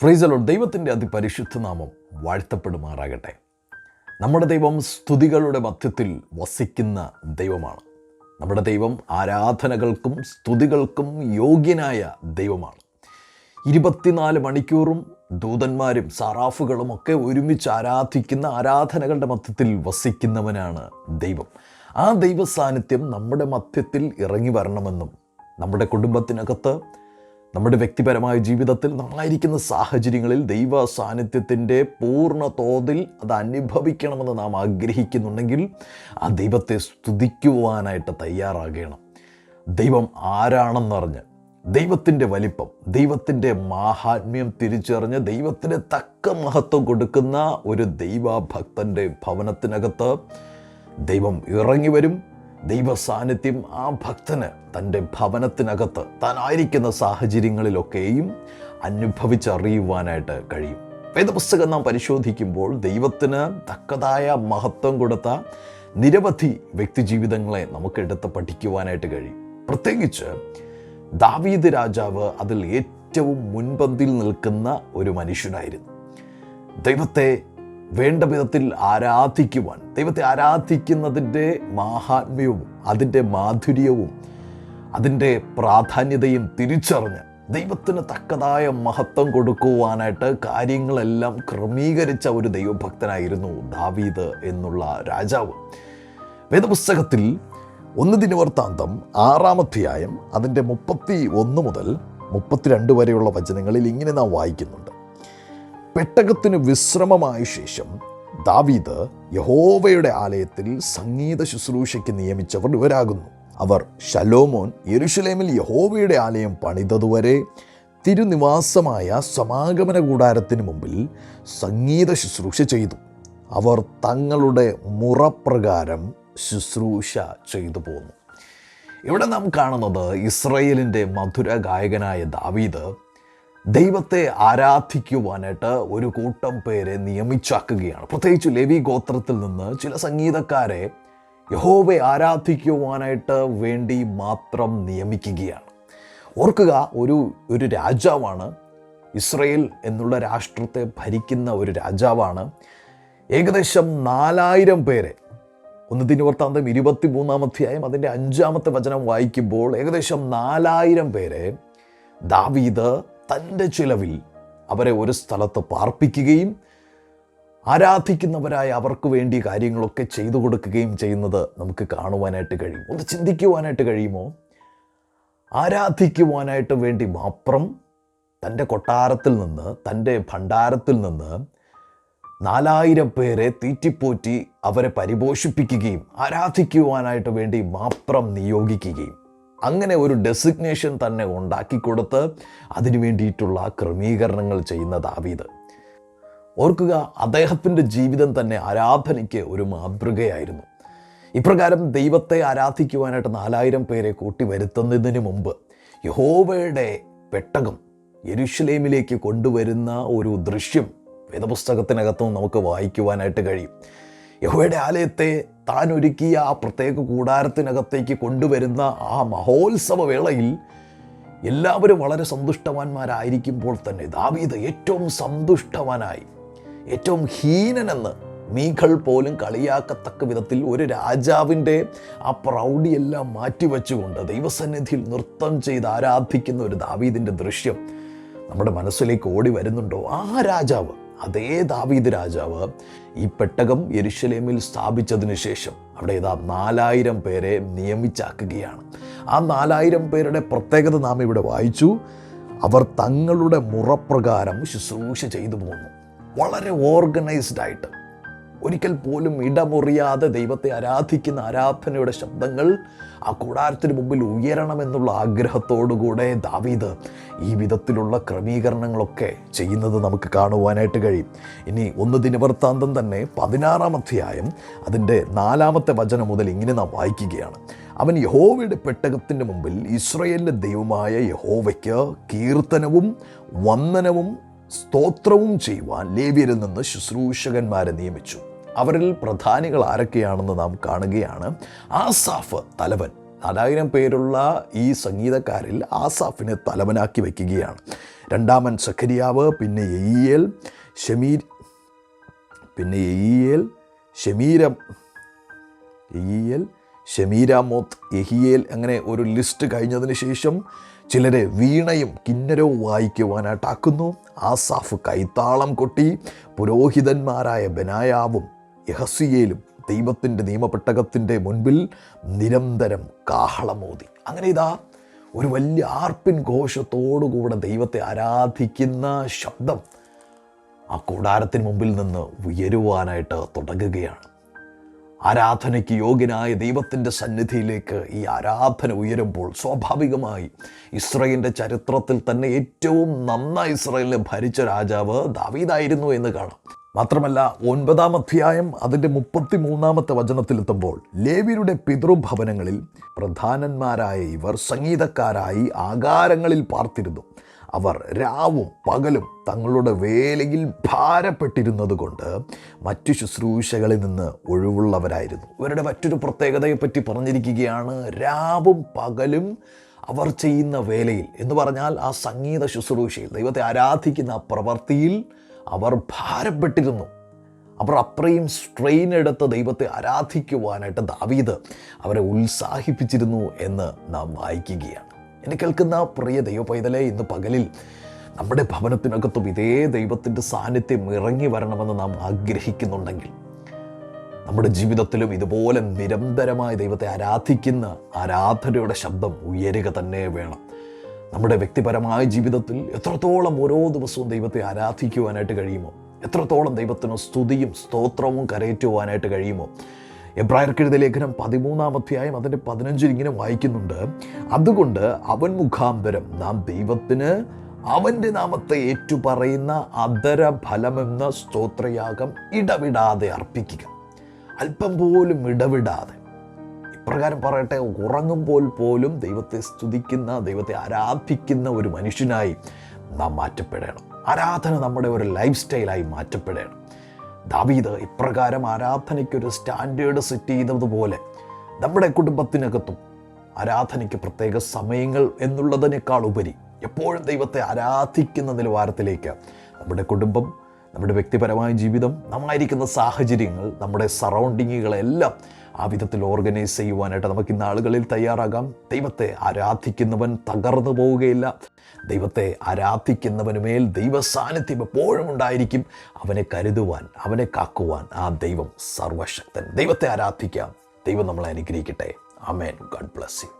Praise the Lord. ദൈവത്തിൻ്റെ അതിപരിശുദ്ധ നാമം വാഴ്ത്തപ്പെടുമാറാകട്ടെ. നമ്മുടെ ദൈവം സ്തുതികളുടെ മധ്യത്തിൽ വസിക്കുന്ന ദൈവമാണ്. നമ്മുടെ ദൈവം ആരാധനകൾക്കും സ്തുതികൾക്കും യോഗ്യനായ ദൈവമാണ്. 24 മണിക്കൂറും ദൂതന്മാരും സറാഫുകളും ഒക്കെ ഒരുമിച്ച് ആരാധിക്കുന്ന ആരാധനകളുടെ മധ്യത്തിൽ വസിക്കുന്നവനാണ് ദൈവം. ആ ദൈവ സാന്നിധ്യം നമ്മുടെ മധ്യത്തിൽ ഇറങ്ങി വരണമെന്നും നമ്മുടെ കുടുംബത്തിനകത്ത്, നമ്മുടെ വ്യക്തിപരമായ ജീവിതത്തിൽ നമ്മളായിരിക്കുന്ന സാഹചര്യങ്ങളിൽ ദൈവ സാന്നിധ്യത്തിൻ്റെ പൂർണ്ണ തോതിൽ അത് അനുഭവിക്കണമെന്ന് നാം ആഗ്രഹിക്കുന്നുണ്ടെങ്കിൽ ആ ദൈവത്തെ സ്തുതിക്കുവാനായിട്ട് തയ്യാറാകണം. ദൈവം ആരാണെന്നറിഞ്ഞ്, ദൈവത്തിൻ്റെ വലിപ്പം, ദൈവത്തിൻ്റെ മാഹാത്മ്യം തിരിച്ചറിഞ്ഞ് ദൈവത്തിന് തക്ക മഹത്വം കൊടുക്കുന്ന ഒരു ദൈവഭക്തൻ്റെ ഭവനത്തിനകത്ത് ദൈവം ഇറങ്ങി വരും. ദൈവ സാന്നിധ്യം ആ ഭക്തന് തൻ്റെ ഭവനത്തിനകത്ത് താനായിരിക്കുന്ന സാഹചര്യങ്ങളിലൊക്കെയും അനുഭവിച്ചറിയുവാനായിട്ട് കഴിയും. വേദപുസ്തകം നാം പരിശോധിക്കുമ്പോൾ ദൈവത്തിന് തക്കതായ മഹത്വം കൊടുത്ത നിരവധി വ്യക്തിജീവിതങ്ങളെ നമുക്കെടുത്ത് പഠിക്കുവാനായിട്ട് കഴിയും. പ്രത്യേകിച്ച് ദാവീദ് രാജാവ് അതിൽ ഏറ്റവും മുൻപന്തിയിൽ നിൽക്കുന്ന ഒരു മനുഷ്യനായിരുന്നു. ദൈവത്തെ വേണ്ട വിധത്തിൽ ആരാധിക്കുവാൻ, ദൈവത്തെ ആരാധിക്കുന്നതിൻ്റെ മാഹാത്മ്യവും അതിൻ്റെ മാധുര്യവും അതിൻ്റെ പ്രാധാന്യതയും തിരിച്ചറിഞ്ഞ് ദൈവത്തിന് തക്കതായ മഹത്വം കൊടുക്കുവാനായിട്ട് കാര്യങ്ങളെല്ലാം ക്രമീകരിച്ച ഒരു ദൈവഭക്തനായിരുന്നു ദാവീദ് എന്നുള്ള രാജാവ്. വേദപുസ്തകത്തിൽ 1 ദിനവൃത്താന്തം 6-ാം അധ്യായം അതിൻ്റെ 31 മുതൽ 32 വരെയുള്ള വചനങ്ങളിൽ ഇങ്ങനെ നാം വായിക്കുന്നുണ്ട്. പെട്ടകത്തിന് വിശ്രമമായ ശേഷം ദാവീദ് യഹോവയുടെ ആലയത്തിൽ സംഗീത ശുശ്രൂഷയ്ക്ക് നിയമിച്ചവർ ഇവരാകുന്നു. അവർ ശലോമോൻ യെരൂശലേമിൽ യഹോവയുടെ ആലയം പണിതതുവരെ തിരുനിവാസമായ സമാഗമന കൂടാരത്തിന് മുമ്പിൽ സംഗീത ശുശ്രൂഷ ചെയ്തു. അവർ തങ്ങളുടെ മുറപ്രകാരം ശുശ്രൂഷ ചെയ്തു പോന്നു. ഇവിടെ നാം കാണുന്നത് ഇസ്രായേലിൻ്റെ മധുര ഗായകനായ ദാവീദ് ദൈവത്തെ ആരാധിക്കുവാനായിട്ട് ഒരു കൂട്ടം പേരെ നിയമിച്ചാക്കുകയാണ്. പ്രത്യേകിച്ച് ലേവി ഗോത്രത്തിൽ നിന്ന് ചില സംഗീതക്കാരെ യഹോവയെ ആരാധിക്കുവാനായിട്ട് വേണ്ടി മാത്രം നിയമിക്കുകയാണ്. ഓർക്കുക, ഒരു രാജാവാണ്, ഇസ്രായേൽ എന്നുള്ള രാഷ്ട്രത്തെ ഭരിക്കുന്ന ഒരു രാജാവാണ്. ഏകദേശം 4000 പേരെ, 1 ദിനവൃത്താന്തം 23-ാം അധ്യായം അതിൻ്റെ 5-ാമത്തെ വചനം വായിക്കുമ്പോൾ ഏകദേശം 4000 പേരെ ദാവീദ് തൻ്റെ ചിലവിൽ അവരെ ഒരു സ്ഥലത്ത് പാർപ്പിക്കുകയും ആരാധിക്കുന്നവരായ അവർക്ക് വേണ്ടി കാര്യങ്ങളൊക്കെ ചെയ്തു കൊടുക്കുകയും ചെയ്യുന്നത് നമുക്ക് കാണുവാനായിട്ട് കഴിയും. ഒന്ന് ചിന്തിക്കുവാനായിട്ട് കഴിയുമോ? ആരാധിക്കുവാനായിട്ട് വേണ്ടി മാത്രം തൻ്റെ കൊട്ടാരത്തിൽ നിന്ന്, തൻ്റെ ഭണ്ഡാരത്തിൽ നിന്ന് 4000 പേരെ തീറ്റിപ്പോറ്റി അവരെ പരിപോഷിപ്പിക്കുകയും ആരാധിക്കുവാനായിട്ട് വേണ്ടി മാത്രം നിയോഗിക്കുകയും അങ്ങനെ ഒരു ഡെസിഗ്നേഷൻ തന്നെ ഉണ്ടാക്കിക്കൊടുത്ത് അതിനു വേണ്ടിയിട്ടുള്ള ക്രമീകരണങ്ങൾ ചെയ്യുന്ന ദാവീദ്. ഓർക്കുക, അദ്ദേഹത്തിൻ്റെ ജീവിതം തന്നെ ആരാധനയ്ക്ക് ഒരു മാതൃകയായിരുന്നു. ഇപ്രകാരം ദൈവത്തെ ആരാധിക്കുവാനായിട്ട് 4000 പേരെ കൂട്ടി വരുത്തുന്നതിന് മുമ്പ് യഹോവയുടെ പെട്ടകം യെരൂശലേമിലേക്ക് കൊണ്ടുവരുന്ന ഒരു ദൃശ്യം വേദപുസ്തകത്തിനകത്തും നമുക്ക് വായിക്കുവാനായിട്ട് കഴിയും. യഹോവയുടെ ആലയത്തെ താൻ ഒരുക്കിയ ആ പ്രത്യേക കൂടാരത്തിനകത്തേക്ക് കൊണ്ടുവരുന്ന ആ മഹോത്സവ വേളയിൽ എല്ലാവരും വളരെ സന്തുഷ്ടവാന്മാരായിരിക്കുമ്പോൾ തന്നെ ദാവീദ് ഏറ്റവും സന്തുഷ്ടവാനായി, ഏറ്റവും ഹീനനെന്ന് മീഖൾ പോലും കളിയാക്കത്തക്ക വിധത്തിൽ ഒരു രാജാവിൻ്റെ ആ പ്രൗഢിയെല്ലാം മാറ്റിവെച്ചുകൊണ്ട് ദൈവസന്നിധിയിൽ നൃത്തം ചെയ്ത് ആരാധിക്കുന്ന ഒരു ദാവീദിൻ്റെ ദൃശ്യം നമ്മുടെ മനസ്സിലേക്ക് ഓടി വരുന്നുണ്ടോ? ആ രാജാവ്, അതേ ദാവീദ് രാജാവ് ഈ പെട്ടകം യെരൂശലേമിൽ സ്ഥാപിച്ചതിന് ശേഷം അവിടെ 4000 പേരെ നിയമിച്ചാക്കുകയാണ്. ആ 4000 പേരുടെ പ്രത്യേകത നാം ഇവിടെ വായിച്ചു. അവർ തങ്ങളുടെ മുറപ്രകാരം ശുശ്രൂഷ ചെയ്തു പോന്നു. വളരെ ഓർഗനൈസ്ഡ് ആയിട്ട്, ഒരിക്കൽ പോലും ഇടമുറിയാതെ ദൈവത്തെ ആരാധിക്കുന്ന ആരാധനയുടെ ശബ്ദങ്ങൾ ആ കൂടാരത്തിന് മുമ്പിൽ ഉയരണമെന്നുള്ള ആഗ്രഹത്തോടുകൂടെ ദാവീദ് ഈ വിധത്തിലുള്ള ക്രമീകരണങ്ങളൊക്കെ ചെയ്യുന്നത് നമുക്ക് കാണുവാനായിട്ട് കഴിയും. ഇനി 1 ദിനവൃത്താന്തം തന്നെ 16-ാം അധ്യായം അതിൻ്റെ 4-ാമത്തെ വചനം മുതൽ ഇങ്ങനെ നാം വായിക്കുകയാണ്. അവൻ യഹോവയുടെ പെട്ടകത്തിൻ്റെ മുമ്പിൽ ഇസ്രായേലിൻ്റെ ദൈവമായ യഹോവയ്ക്ക് കീർത്തനവും വന്ദനവും സ്തോത്രവും ചെയ്യുവാൻ ലേവ്യരിൽ നിന്ന് ശുശ്രൂഷകന്മാരെ നിയമിച്ചു. അവരിൽ പ്രധാനികൾ ആരൊക്കെയാണെന്ന് നാം കാണുകയാണ്. ആസാഫ് തലവൻ, 4000 പേരുള്ള ഈ സംഗീതക്കാരിൽ ആസാഫിനെ തലവനാക്കി വയ്ക്കുകയാണ്. രണ്ടാമൻ സഖരിയാവ്, പിന്നെ യെയിയേൽ, ഷെമീരാമോത്ത്, യെഹിയേൽ, അങ്ങനെ ഒരു ലിസ്റ്റ് കഴിഞ്ഞതിന് ശേഷം ചിലരെ വീണയും കിന്നരവും വായിക്കുവാനായിട്ടാക്കുന്നു. ആസാഫ് കൈത്താളം കൊട്ടി. പുരോഹിതന്മാരായ ബെനായാവും യഹസിയേലും ദൈവത്തിൻ്റെ നിയമപ്പെട്ടകത്തിൻ്റെ മുൻപിൽ നിരന്തരം കാഹളമോതി. അങ്ങനെ ഇതാ ഒരു വലിയ ആർപ്പിൻ ഘോഷത്തോടുകൂടെ ദൈവത്തെ ആരാധിക്കുന്ന ശബ്ദം ആ കൂടാരത്തിന് മുമ്പിൽ നിന്ന് ഉയരുവാനായിട്ട് തുടങ്ങുകയാണ്. ആരാധനയ്ക്ക് യോഗ്യനായ ദൈവത്തിൻ്റെ സന്നിധിയിലേക്ക് ഈ ആരാധന ഉയരുമ്പോൾ സ്വാഭാവികമായി ഇസ്രായേലിൻ്റെ ചരിത്രത്തിൽ തന്നെ ഏറ്റവും നന്നായി ഇസ്രായേലിനെ ഭരിച്ച രാജാവ് ദാവീദായിരുന്നു എന്ന് കാണാം. മാത്രമല്ല 9-ാം അധ്യായം അതിൻ്റെ 33-ാമത്തെ വചനത്തിലെത്തുമ്പോൾ ലേവ്യരുടെ പിതൃഭവനങ്ങളിൽ പ്രധാനന്മാരായ ഇവർ സംഗീതക്കാരായി ആകാരങ്ങളിൽ പാർത്തിരുന്നു. അവർ രാവും പകലും തങ്ങളുടെ വേലയിൽ ഭാരപ്പെട്ടിരുന്നത് കൊണ്ട് മറ്റു ശുശ്രൂഷകളിൽ നിന്ന് ഒഴിവുള്ളവരായിരുന്നു. ഇവരുടെ മറ്റൊരു പ്രത്യേകതയെപ്പറ്റി പറഞ്ഞിരിക്കുകയാണ്. രാവും പകലും അവർ ചെയ്യുന്ന വേലയിൽ എന്ന് പറഞ്ഞാൽ ആ സംഗീത ശുശ്രൂഷയിൽ, ദൈവത്തെ ആരാധിക്കുന്ന ആ പ്രവൃത്തിയിൽ അവർ ഭാരപ്പെട്ടിരുന്നു. അവർ അത്രയും സ്ട്രെയിൻ എടുത്ത് ദൈവത്തെ ആരാധിക്കുവാനായിട്ട് ദാവീദ് അവരെ ഉത്സാഹിപ്പിച്ചിരുന്നു എന്ന് നാം വായിക്കുകയാണ്. എന്നെ കേൾക്കുന്ന പ്രിയ ദൈവപൈതലേ, ഇന്ന് പകലിൽ നമ്മുടെ ഭവനത്തിനകത്തും ഇതേ ദൈവത്തിൻ്റെ സാന്നിധ്യം ഇറങ്ങി വരണമെന്ന് നാം ആഗ്രഹിക്കുന്നുണ്ടെങ്കിൽ നമ്മുടെ ജീവിതത്തിലും ഇതുപോലെ നിരന്തരമായി ദൈവത്തെ ആരാധിക്കുന്ന ആരാധനയുടെ ശബ്ദം ഉയരുക തന്നെ വേണം. നമ്മുടെ വ്യക്തിപരമായ ജീവിതത്തിൽ എത്രത്തോളം ഓരോ ദിവസവും ദൈവത്തെ ആരാധിക്കുവാനായിട്ട് കഴിയുമോ, എത്രത്തോളം ദൈവത്തിന് സ്തുതിയും സ്തോത്രവും കരയറ്റുവാനായിട്ട് കഴിയുമോ. എബ്രായർക്കെഴുതിയ ലേഖനം 13-ാം അധ്യായം അതിൻ്റെ 15 ഇങ്ങനെ വായിക്കുന്നുണ്ട്. അതുകൊണ്ട് അവൻ മുഖാന്തരം നാം ദൈവത്തിന് അവൻ്റെ നാമത്തെ ഏറ്റുപറയുന്ന അധരഫലമെന്ന സ്തോത്രയാഗം ഇടവിടാതെ അർപ്പിക്കുക. അല്പം പോലും ഇടവിടാതെ. ഇപ്രകാരം പറയട്ടെ, ഉറങ്ങുമ്പോൾ പോലും ദൈവത്തെ സ്തുതിക്കുന്ന, ദൈവത്തെ ആരാധിക്കുന്ന ഒരു മനുഷ്യനായി നാം മാറ്റപ്പെടണം. ആരാധന നമ്മുടെ ഒരു ലൈഫ് സ്റ്റൈലായി മാറ്റപ്പെടണം. ദാവീദ് ഇപ്രകാരം ആരാധനയ്ക്കൊരു സ്റ്റാൻഡേർഡ് സെറ്റ് ചെയ്തതുപോലെ നമ്മുടെ കുടുംബത്തിനകത്തും ആരാധനയ്ക്ക് പ്രത്യേക സമയങ്ങൾ എന്നുള്ളതിനേക്കാൾ ഉപരി എപ്പോഴും ദൈവത്തെ ആരാധിക്കുന്ന നിലവാരത്തിലേക്ക് നമ്മുടെ കുടുംബം, നമ്മുടെ വ്യക്തിപരമായ ജീവിതം, നമ്മായിരിക്കുന്ന സാഹചര്യങ്ങൾ, നമ്മുടെ സറൗണ്ടിങ്ങുകളെല്ലാം ആ വിധത്തിൽ ഓർഗനൈസ് ചെയ്യുവാനായിട്ട് നമുക്ക് ഇന്ന് ആളുകളിൽ തയ്യാറാകാം. ദൈവത്തെ ആരാധിക്കുന്നവൻ തകർന്നു പോവുകയില്ല. ദൈവത്തെ ആരാധിക്കുന്നവനുമേൽ ദൈവ സാന്നിധ്യം എപ്പോഴും ഉണ്ടായിരിക്കും. അവനെ കരുതുവാൻ, അവനെ കാക്കുവാൻ ആ ദൈവം സർവശക്തൻ. ദൈവത്തെ ആരാധിക്കാം. ദൈവം നമ്മളെ അനുഗ്രഹിക്കട്ടെ. ആമേൻ. God bless U.